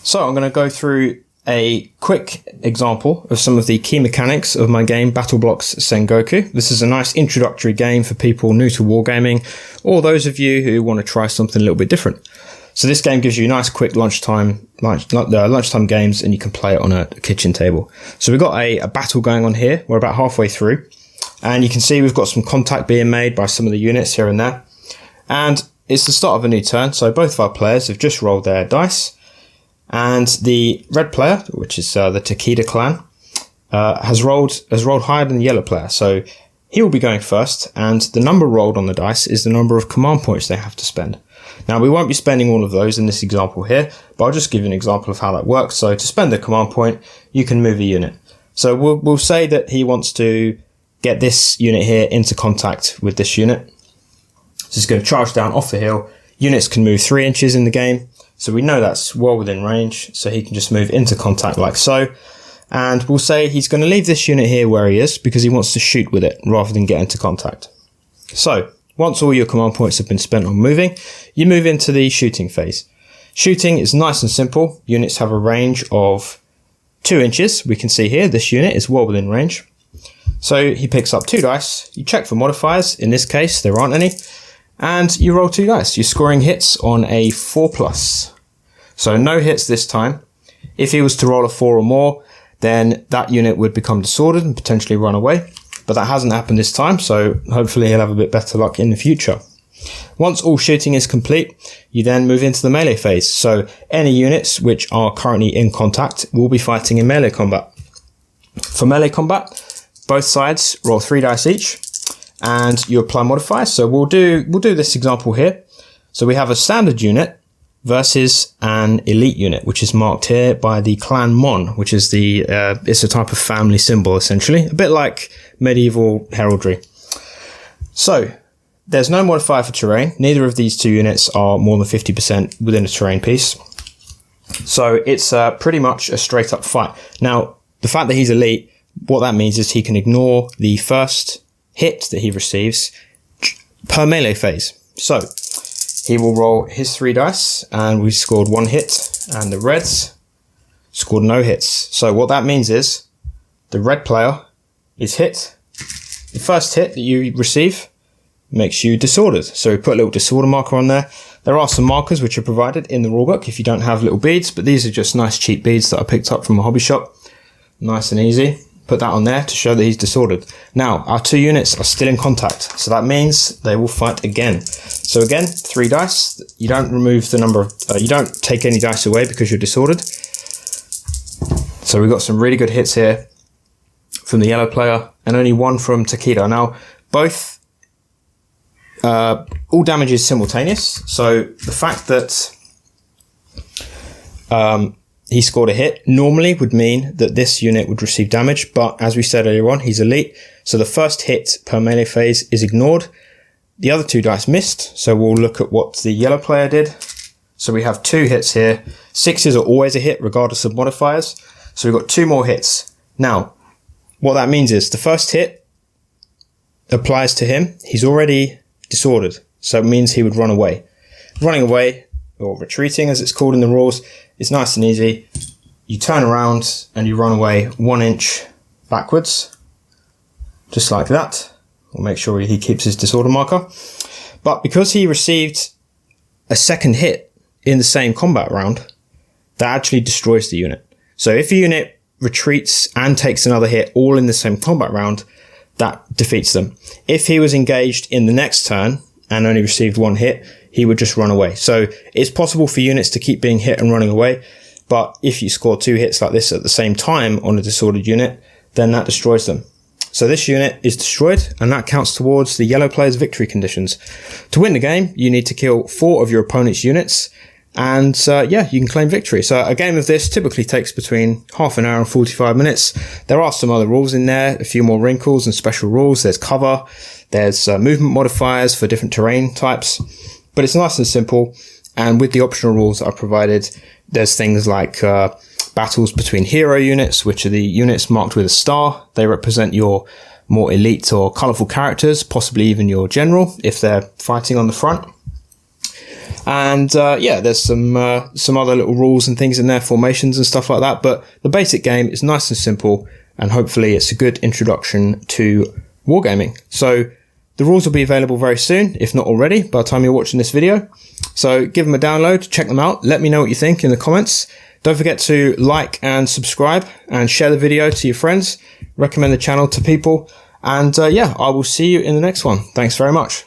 So I'm going to go through a quick example of some of the key mechanics of my game BattleBlox Sengoku. This is a nice introductory game for people new to wargaming, or those of you who want to try something a little bit different. So this game gives you nice quick lunchtime games, and you can play it on a kitchen table. So we've got a battle going on here. We're about halfway through, and you can see we've got some contact being made by some of the units here and there. And it's the start of a new turn, so both of our players have just rolled their dice. And the red player, which is the Takeda clan, has rolled higher than the yellow player. So he will be going first, and the number rolled on the dice is the number of command points they have to spend. Now, we won't be spending all of those in this example here, but I'll just give you an example of how that works. So to spend a command point, you can move a unit. So we'll say that he wants to get this unit here into contact with this unit. So he's going to charge down off the hill. Units can move 3 inches in the game. So we know that's well within range, so he can just move into contact like so. And we'll say he's going to leave this unit here where he is because he wants to shoot with it rather than get into contact. So once all your command points have been spent on moving, you move into the shooting phase. Shooting is nice and simple. Units have a range of 2 inches. We can see here this unit is well within range. So he picks up 2 dice. You check for modifiers. In this case, there aren't any. And you roll 2 dice. You're scoring hits on a 4+. So no hits this time. If he was to roll a 4 or more, then that unit would become disordered and potentially run away. But that hasn't happened this time, so hopefully he'll have a bit better luck in the future. Once all shooting is complete, you then move into the melee phase. So any units which are currently in contact will be fighting in melee combat. For melee combat, both sides roll 3 dice each, and you apply modifiers. So we'll do this example here. So we have a standard unit versus an elite unit, which is marked here by the clan Mon, which is it's a type of family symbol, essentially, a bit like medieval heraldry. So there's no modifier for terrain. Neither of these 2 units are more than 50% within a terrain piece. So it's pretty much a straight up fight. Now, the fact that he's elite, what that means is he can ignore the first hit that he receives per melee phase. So he will roll his 3 dice, and we scored 1 hit, and the reds scored no hits. So what that means is the red player is hit. The first hit that you receive makes you disordered. So we put a little disorder marker on there. There are some markers which are provided in the rulebook if you don't have little beads, but these are just nice cheap beads that I picked up from a hobby shop. Nice and easy. Put that on there to show that he's disordered. Now, our 2 units are still in contact, so that means they will fight again. So again, 3 dice. You don't remove the number of, you don't take any dice away because you're disordered. So we've got some really good hits here from the yellow player, and only 1 from Takeda. Now, all damage is simultaneous. So the fact that he scored a hit normally would mean that this unit would receive damage, but as we said earlier on, he's elite, so the first hit per melee phase is ignored. The other 2 dice missed, so we'll look at what the yellow player did. So we have 2 hits here. 6s are always a hit regardless of modifiers, so we've got 2 more hits. Now, what that means is the first hit applies to him. He's already disordered, so it means he would run away. Running away, or retreating as it's called in the rules, is nice and easy. You turn around and you run away 1 inch backwards, just like that. We'll make sure he keeps his disorder marker. But because he received a second hit in the same combat round, that actually destroys the unit. So if a unit retreats and takes another hit all in the same combat round, that defeats them. If he was engaged in the next turn and only received 1 hit, he would just run away. So it's possible for units to keep being hit and running away, but if you score 2 hits like this at the same time on a disordered unit, then that destroys them. So this unit is destroyed, and that counts towards the yellow player's victory conditions. To win the game, you need to kill 4 of your opponent's units, and you can claim victory. So a game of this typically takes between half an hour and 45 minutes. There are some other rules in there, a few more wrinkles and special rules. There's cover, there's movement modifiers for different terrain types, but it's nice and simple. And with the optional rules that I provided, there's things like battles between hero units, which are the units marked with a star. They represent your more elite or colourful characters, possibly even your general, if they're fighting on the front. And yeah, there's some other little rules and things in there, formations and stuff like that. But the basic game is nice and simple, and hopefully it's a good introduction to wargaming. So the rules will be available very soon, if not already, by the time you're watching this video. So give them a download, check them out, let me know what you think in the comments. Don't forget to like and subscribe and share the video to your friends. Recommend the channel to people. And yeah, I will see you in the next one. Thanks very much.